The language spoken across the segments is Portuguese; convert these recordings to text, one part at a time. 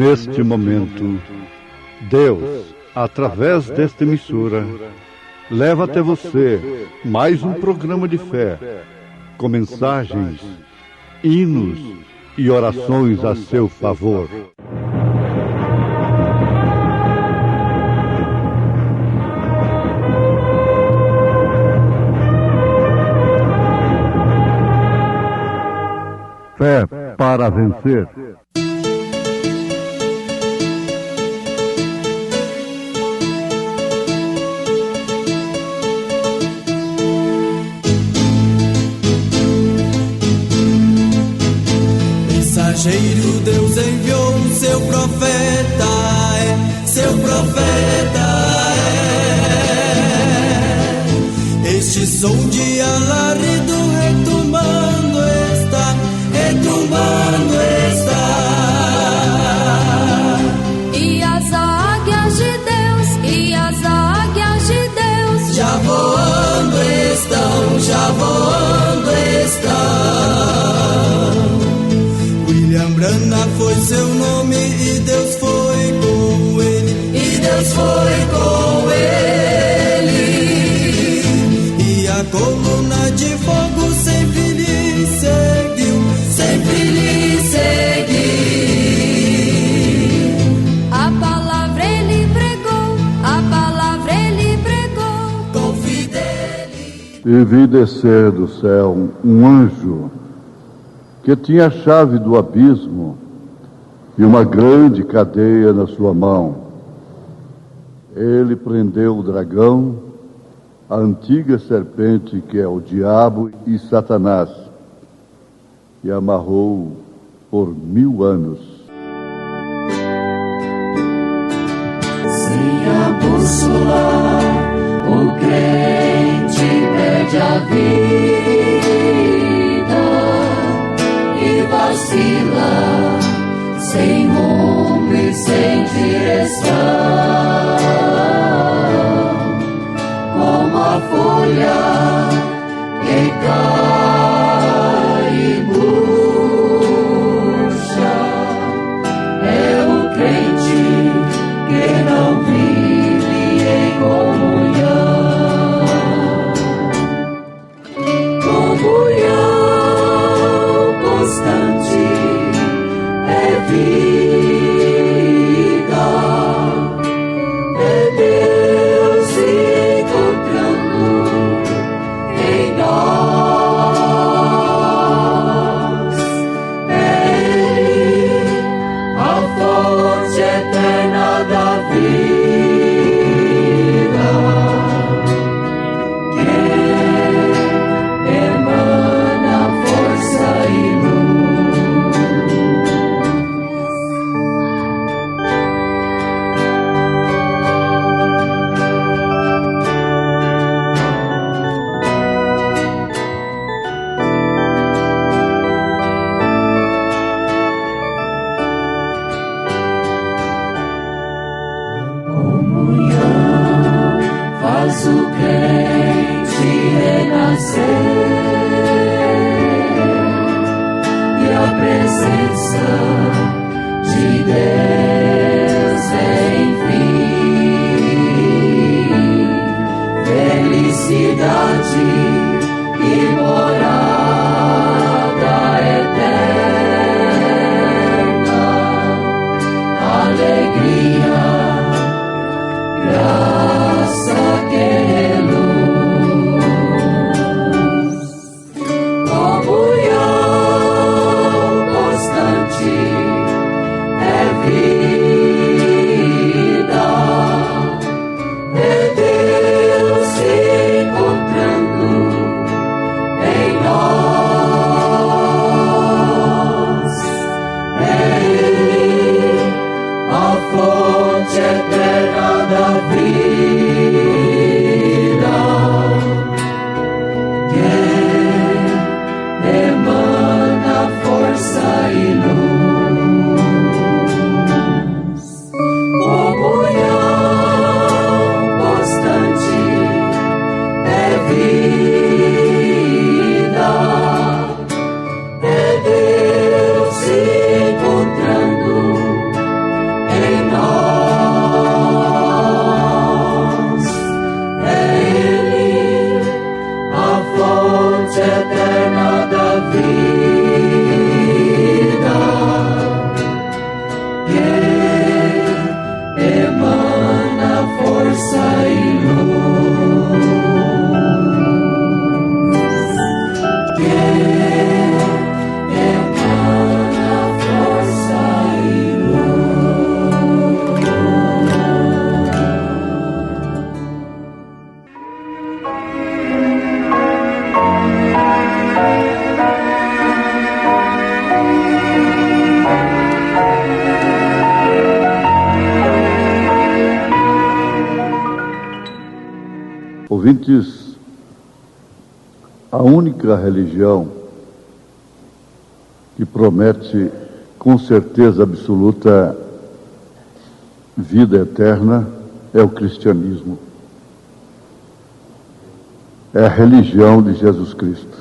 Neste momento, Deus, através desta emissora, leva até você mais um programa de fé, com mensagens, hinos e orações a seu favor. Fé para vencer. Mensageiro, Deus enviou seu profeta, seu profeta é. Este som de alarido retumbando está, retumbando está. E as águias de Deus, e as águias de Deus já voando estão, já voando estão. William Branham foi seu nome e Deus foi com ele, e Deus foi com ele. E a coluna de fogo sempre lhe seguiu, sempre lhe seguiu. A palavra ele pregou, a palavra ele pregou com fidelidade. E vi descer do céu um anjo que tinha a chave do abismo e uma grande cadeia na sua mão. Ele prendeu o dragão, a antiga serpente que é o diabo e Satanás, e amarrou por 1000 anos. Sem a bússola, o crente perde a vida e vacila, sem rumo e sem direção, como a folha que cai e murcha. É o crente que não vive em comunhão, comunhão constante é vida, é Deus se encontrando em nós, é Ele, a fonte eterna da vida, que emana força e luz. Comunhão faz o crente renascer, e a presença de Deus enfim, felicidade e morada eterna, alegria, graça que reluz, comunhão constante é vida, é Deus se encontrando Ouvintes, a única religião que promete com certeza absoluta vida eterna é o cristianismo. É a religião de Jesus Cristo.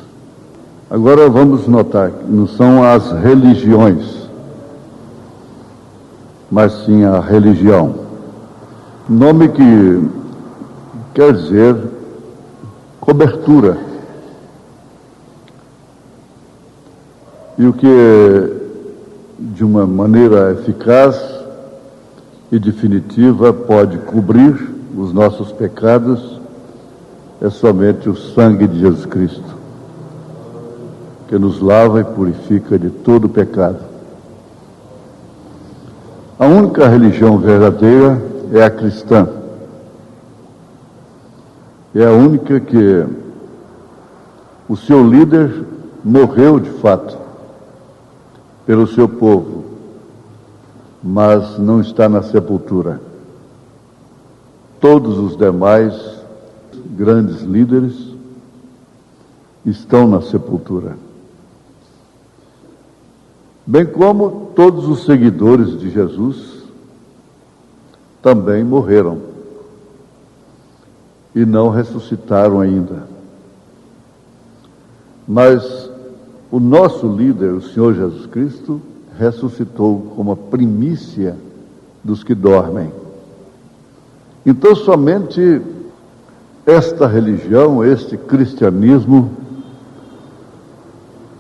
Agora vamos notar que não são as religiões, mas sim a religião. Nome que quer dizer cobertura. E o que de uma maneira eficaz e definitiva pode cobrir os nossos pecados é somente o sangue de Jesus Cristo, que nos lava e purifica de todo pecado. A única religião verdadeira é a cristã. É a única que o seu líder morreu de fato pelo seu povo, mas não está na sepultura. Todos os demais grandes líderes estão na sepultura. Bem como todos os seguidores de Jesus também morreram e não ressuscitaram ainda. Mas o nosso líder, o Senhor Jesus Cristo, ressuscitou como a primícia dos que dormem. Então somente esta religião, este cristianismo,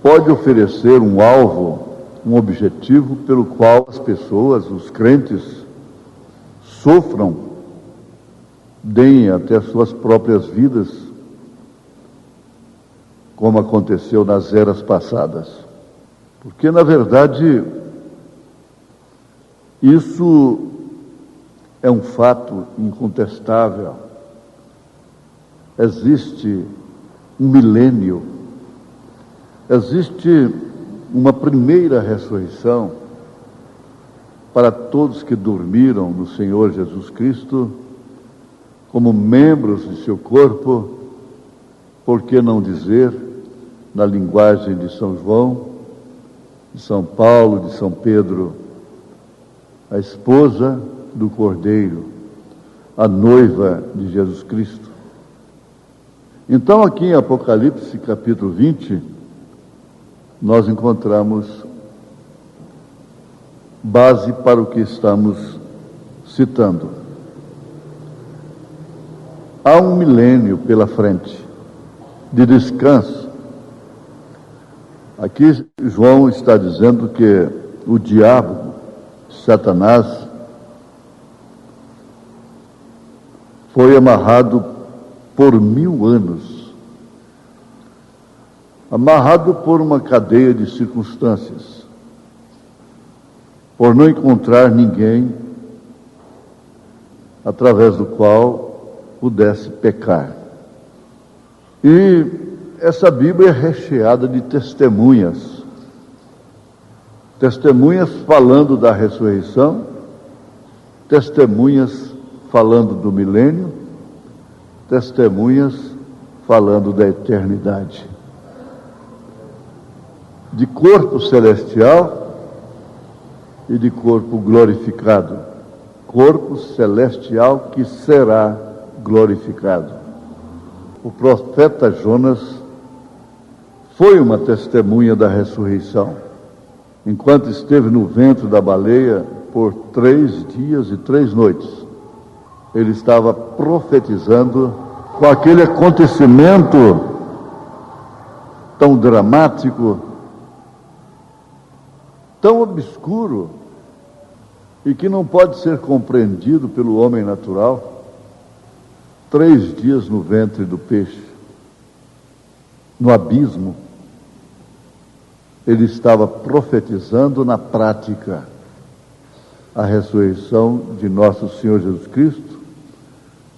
pode oferecer um alvo, um objetivo pelo qual as pessoas, os crentes, sofram, deem até suas próprias vidas, como aconteceu nas eras passadas. Porque, na verdade, isso é um fato incontestável. Existe um milênio, existe uma primeira ressurreição para todos que dormiram no Senhor Jesus Cristo, como membros de seu corpo, por que não dizer, na linguagem de São João, de São Paulo, de São Pedro, a esposa do Cordeiro, a noiva de Jesus Cristo. Então, aqui em Apocalipse, capítulo 20, nós encontramos base para o que estamos citando. Há um milênio pela frente de descanso. Aqui João está dizendo que o diabo, Satanás, foi amarrado por 1000 anos, amarrado por uma cadeia de circunstâncias, por não encontrar ninguém através do qual pudesse pecar. E essa Bíblia é recheada de testemunhas, testemunhas falando da ressurreição, testemunhas falando do milênio, testemunhas falando da eternidade, de corpo celestial e de corpo glorificado, corpo celestial que será glorificado. O profeta Jonas foi uma testemunha da ressurreição, enquanto esteve no ventre da baleia por 3 dias e 3 noites. Ele estava profetizando com aquele acontecimento tão dramático, tão obscuro, e que não pode ser compreendido pelo homem natural. 3 dias no ventre do peixe, no abismo, ele estava profetizando na prática a ressurreição de nosso Senhor Jesus Cristo,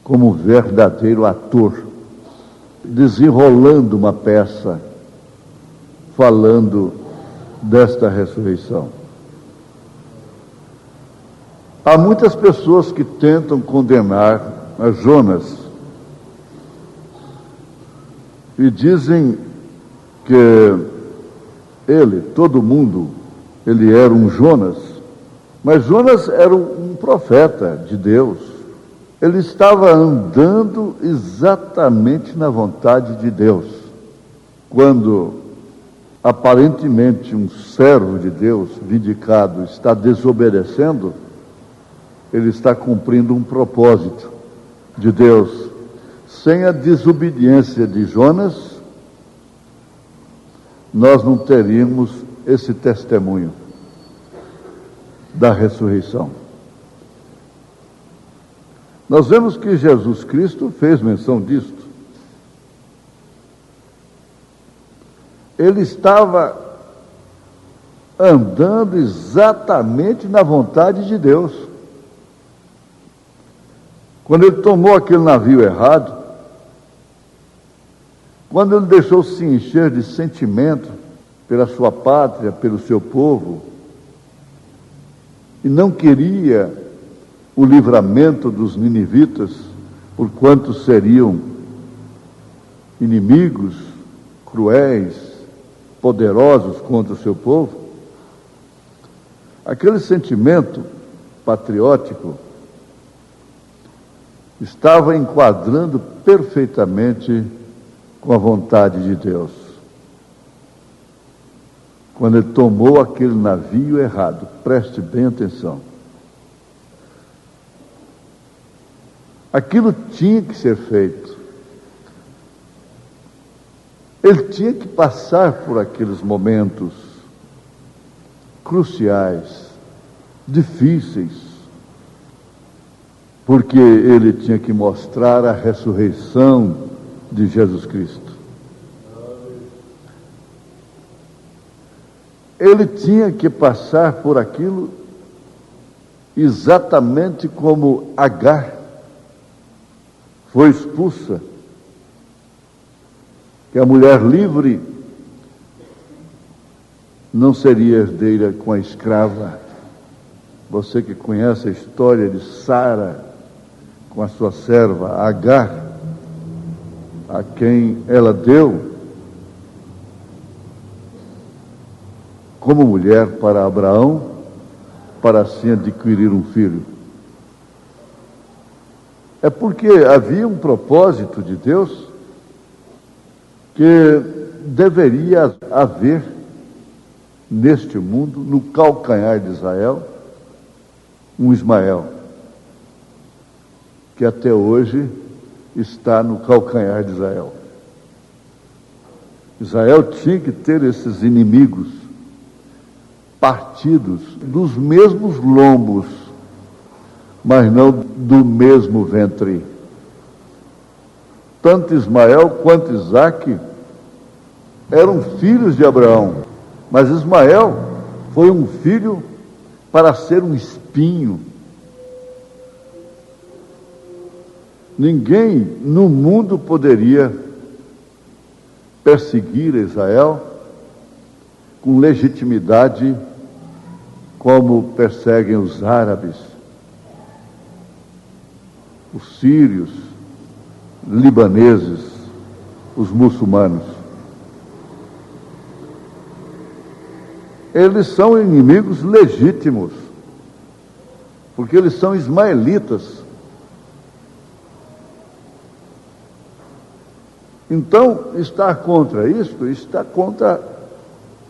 como verdadeiro ator, desenrolando uma peça, falando desta ressurreição. Há muitas pessoas que tentam condenar a Jonas E dizem que ele, todo mundo, ele era um Jonas, mas Jonas era um profeta de Deus. Ele estava andando exatamente na vontade de Deus. Quando aparentemente um servo de Deus, vindicado, está desobedecendo, ele está cumprindo um propósito de Deus. Sem a desobediência de Jonas, nós não teríamos esse testemunho da ressurreição. Nós vemos que Jesus Cristo fez menção disto. Ele estava andando exatamente na vontade de Deus. Quando ele tomou aquele navio errado, quando ele deixou se encher de sentimento pela sua pátria, pelo seu povo, e não queria o livramento dos ninivitas, porquanto seriam inimigos, cruéis, poderosos contra o seu povo, aquele sentimento patriótico estava enquadrando perfeitamente com a vontade de Deus. Quando ele tomou aquele navio errado, preste bem atenção. Aquilo tinha que ser feito. Ele tinha que passar por aqueles momentos cruciais, difíceis, porque ele tinha que mostrar a ressurreição de Jesus Cristo. Ele tinha que passar por aquilo exatamente como Agar foi expulsa, que a mulher livre não seria herdeira com a escrava. Você que conhece a história de Sara com a sua serva Agar, a quem ela deu como mulher para Abraão, para assim adquirir um filho. É porque havia um propósito de Deus que deveria haver neste mundo, no calcanhar de Israel, um Ismael, que até hoje está no calcanhar de Israel. Israel tinha que ter esses inimigos partidos dos mesmos lombos, mas não do mesmo ventre. Tanto Ismael quanto Isaque eram filhos de Abraão, mas Ismael foi um filho para ser um espinho. Ninguém no mundo poderia perseguir Israel com legitimidade como perseguem os árabes, os sírios, libaneses, os muçulmanos. Eles são inimigos legítimos, porque eles são ismaelitas. Então, estar contra isto está contra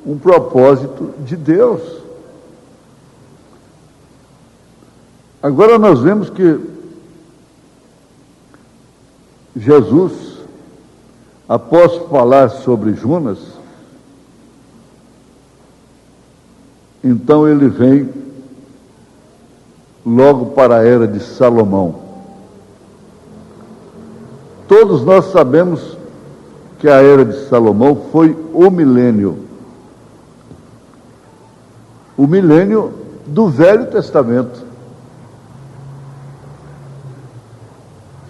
um propósito de Deus. Agora nós vemos que Jesus, após falar sobre Jonas, então ele vem logo para a era de Salomão. Todos nós sabemos que a era de Salomão foi o milênio do Velho Testamento.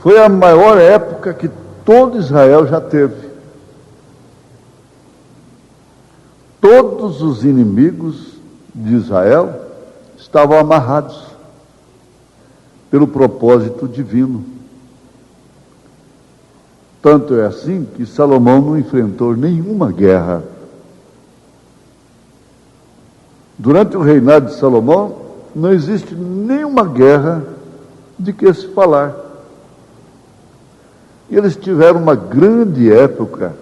Foi a maior época que todo Israel já teve. Todos os inimigos de Israel estavam amarrados pelo propósito divino. Tanto é assim que Salomão não enfrentou nenhuma guerra. Durante o reinado de Salomão, não existe nenhuma guerra de que se falar. E eles tiveram uma grande época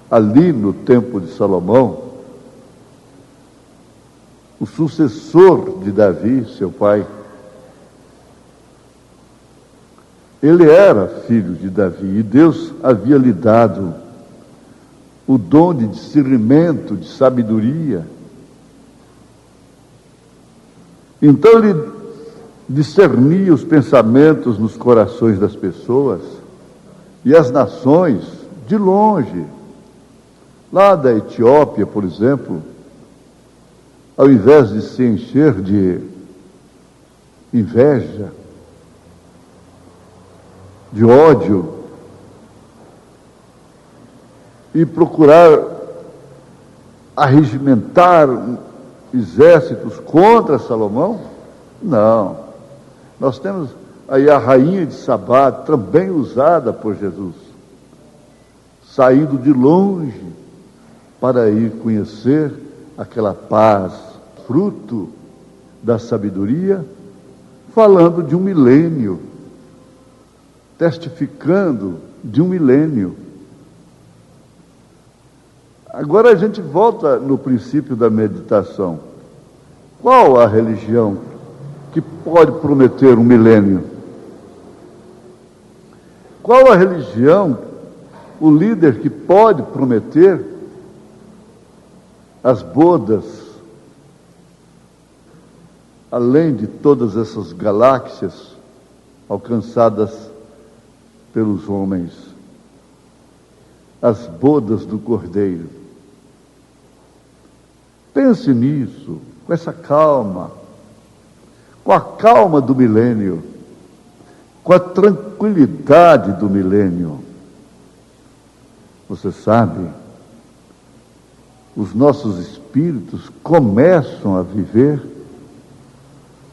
ali no tempo de Salomão. O sucessor de Davi, seu pai, ele era filho de Davi, e Deus havia lhe dado o dom de discernimento, de sabedoria. Então ele discernia os pensamentos nos corações das pessoas e as nações de longe. Lá da Etiópia, por exemplo, ao invés de se encher de inveja, de ódio, e procurar arregimentar exércitos contra Salomão, não. Nós temos aí a rainha de Sabá, também usada por Jesus, saindo de longe para ir conhecer aquela paz, fruto da sabedoria, falando de um milênio, testificando de um milênio. Agora a gente volta no princípio da meditação. Qual a religião que pode prometer um milênio? Qual a religião, o líder que pode prometer as bodas, além de todas essas galáxias alcançadas pelos homens, as bodas do Cordeiro? Pense nisso, com essa calma, com a calma do milênio, com a tranquilidade do milênio. Você sabe, os nossos espíritos começam a viver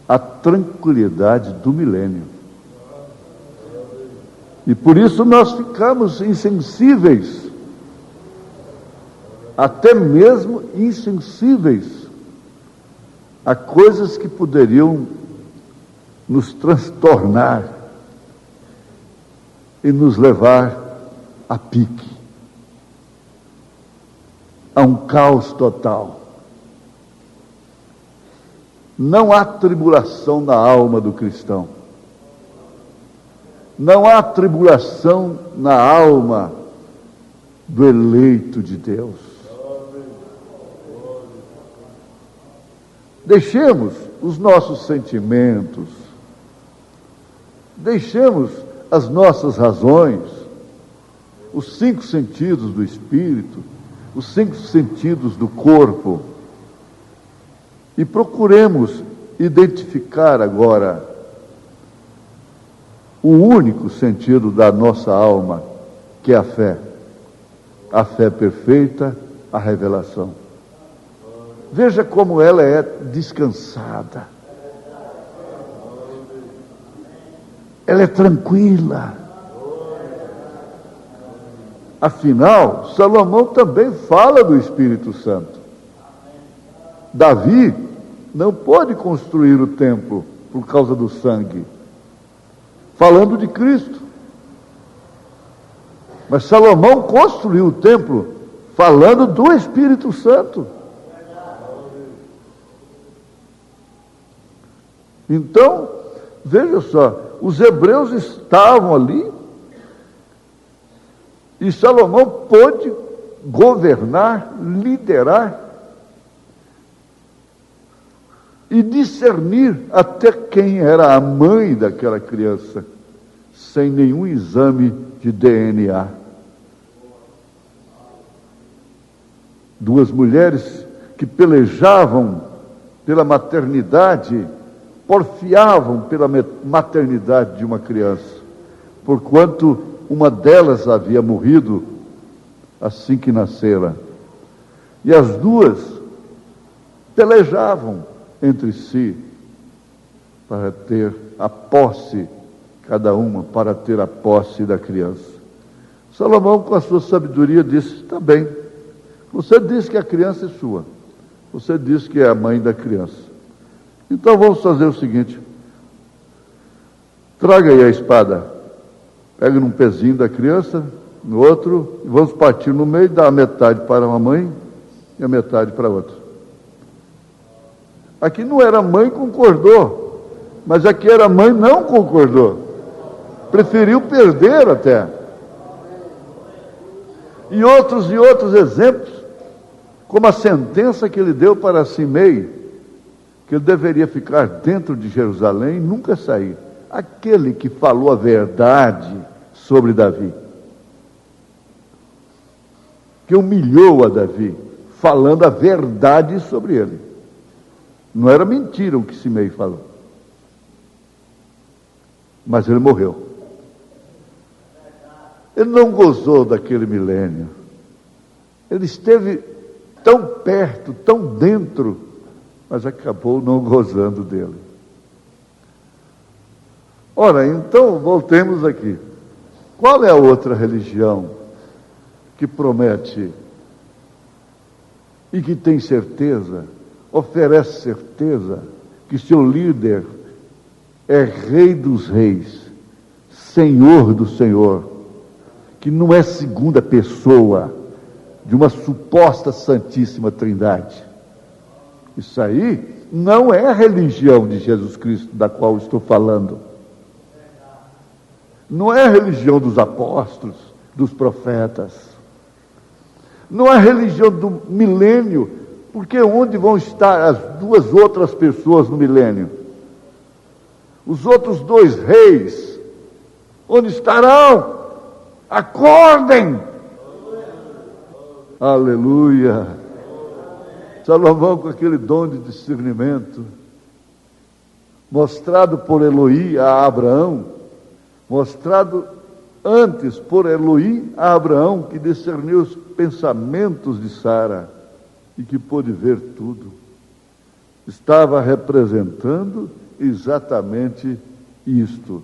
a tranquilidade do milênio. E por isso nós ficamos insensíveis, até mesmo insensíveis a coisas que poderiam nos transtornar e nos levar a pique, a um caos total. Não há tribulação na alma do cristão. Não há tribulação na alma do eleito de Deus. Deixemos os nossos sentimentos, deixemos as nossas razões, os 5 sentidos do espírito, os 5 sentidos do corpo, e procuremos identificar agora o único sentido da nossa alma, que é a fé perfeita, a revelação. Veja como ela é descansada, ela é tranquila. Afinal, Salomão também fala do Espírito Santo. Davi não pôde construir o templo por causa do sangue, falando de Cristo. Mas Salomão construiu o templo falando do Espírito Santo. Então, veja só, os hebreus estavam ali e Salomão pôde governar, liderar e discernir até quem era a mãe daquela criança, sem nenhum exame de DNA. 2 mulheres que pelejavam pela maternidade, porfiavam pela maternidade de uma criança, porquanto uma delas havia morrido assim que nascera. E as 2 pelejavam entre si para ter a posse cada uma para ter a posse da criança. Salomão, com a sua sabedoria, disse: está bem, você diz que a criança é sua, você diz que é a mãe da criança, então vamos fazer o seguinte: traga aí a espada, pega num pezinho da criança, no outro, e vamos partir no meio, dá a metade para uma mãe e a metade para a outra. Aqui não era mãe, concordou, mas aqui era mãe, não concordou, preferiu perder até. E outros exemplos, como a sentença que ele deu para Simei, que ele deveria ficar dentro de Jerusalém e nunca sair. Aquele que falou a verdade sobre Davi, que humilhou a Davi, falando a verdade sobre ele. Não era mentira o que Simei falou, mas ele morreu. Ele não gozou daquele milênio. Ele esteve tão perto, tão dentro, mas acabou não gozando dele. Ora, então, voltemos aqui. Qual é a outra religião que promete e que tem certeza, oferece certeza, que seu líder é Rei dos Reis, Senhor do Senhor, que não é segunda pessoa de uma suposta Santíssima Trindade? Isso aí não é a religião de Jesus Cristo da qual estou falando. Não é a religião dos apóstolos, dos profetas. Não é a religião do milênio, porque onde vão estar as duas outras pessoas no milênio? Os outros dois reis, onde estarão? Acordem! Aleluia! Salomão, com aquele dom de discernimento, mostrado por Eloí a Abraão, mostrado antes por Eloí a Abraão, que discerniu os pensamentos de Sara e que pôde ver tudo, estava representando exatamente isto.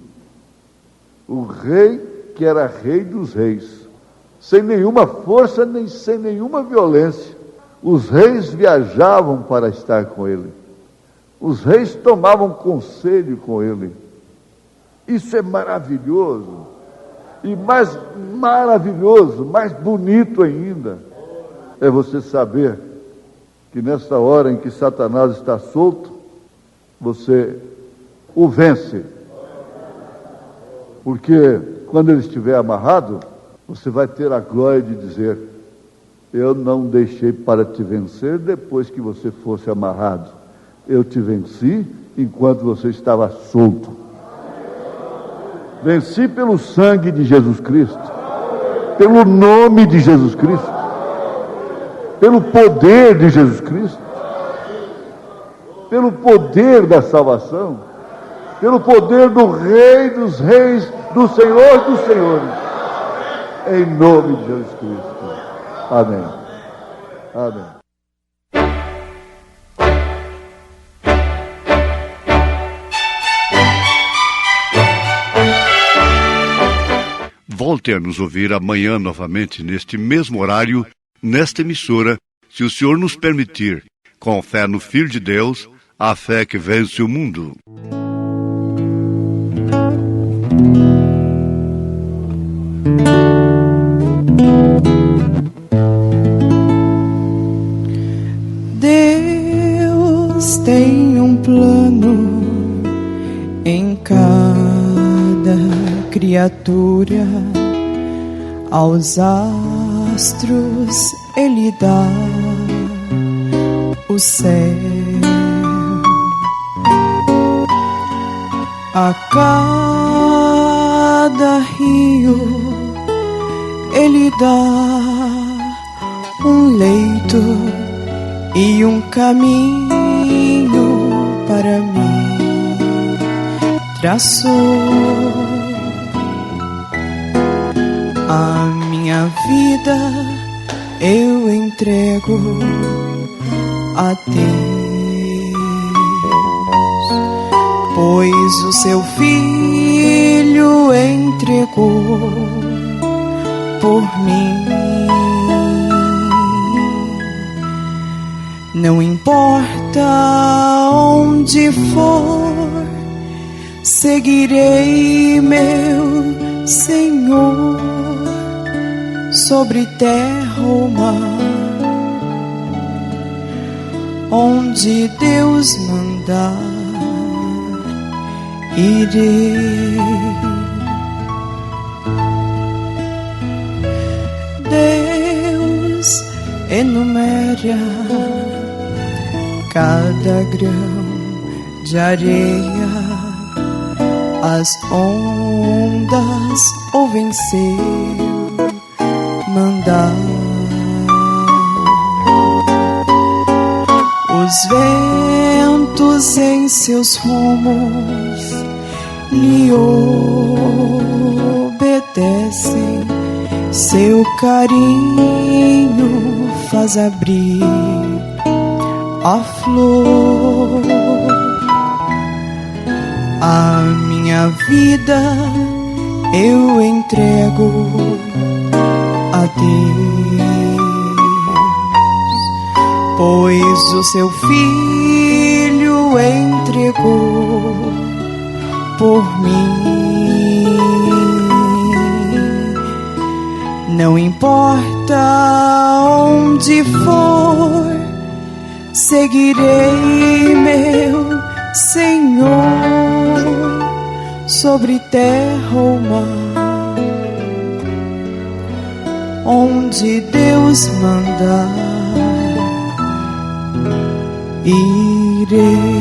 O rei que era Rei dos Reis, sem nenhuma força, nem sem nenhuma violência. Os reis viajavam para estar com ele. Os reis tomavam conselho com ele. Isso é maravilhoso. E mais maravilhoso, mais bonito ainda, é você saber que nessa hora em que Satanás está solto, você o vence. Porque quando ele estiver amarrado, você vai ter a glória de dizer: eu não deixei para te vencer depois que você fosse amarrado. Eu te venci enquanto você estava solto. Venci pelo sangue de Jesus Cristo, pelo nome de Jesus Cristo, pelo poder de Jesus Cristo, pelo poder da salvação, pelo poder do Rei dos Reis, do Senhor dos Senhores, em nome de Jesus Cristo. Amém. Amém. Volte a nos ouvir amanhã novamente, neste mesmo horário, nesta emissora, se o Senhor nos permitir, com fé no Filho de Deus, a fé que vence o mundo. Deus tem um plano em cada criatura, aos astros Ele dá o céu, a cada rio Ele dá um leito e um caminho para mim traçou. A minha vida eu entrego a Deus, pois o seu Filho Filho entregou por mim. Não importa onde for, seguirei meu Senhor, sobre terra ou mar. Onde Deus mandar, irei. Deus enumera cada grão de areia, as ondas ouvem seu mandar. Os ventos em seus rumos lhe obedecem, seu carinho faz abrir a flor. A minha vida eu entrego a Deus, pois o seu Filho entregou por mim. Não importa onde for, seguirei meu Senhor, sobre terra ou mar. Onde Deus mandar, irei.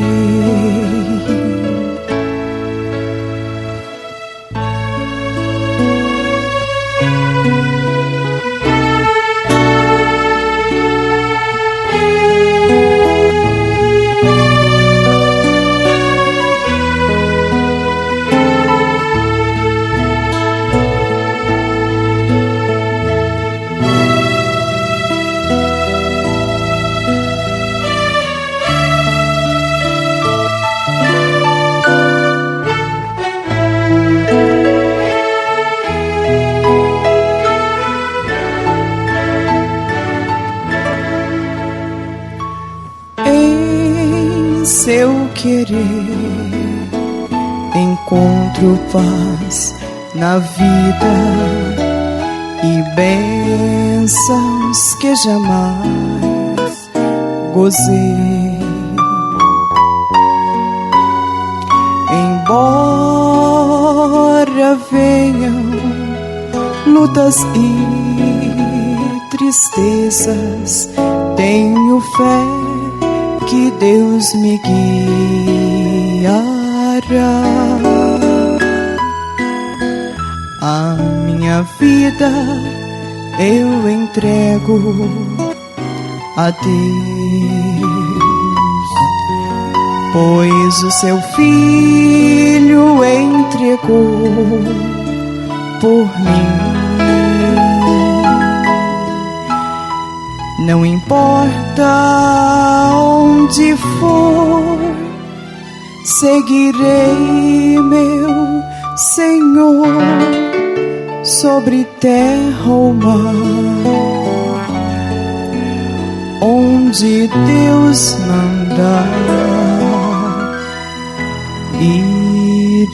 Seu querer encontro paz na vida e bênçãos que jamais gozei. Embora venham lutas e tristezas, tenho fé que Deus me guiará. A minha vida eu entrego a Deus, pois o seu Filho entregou por mim. Não importa onde for, seguirei meu Senhor, sobre terra ou mar. Onde Deus mandar, irei.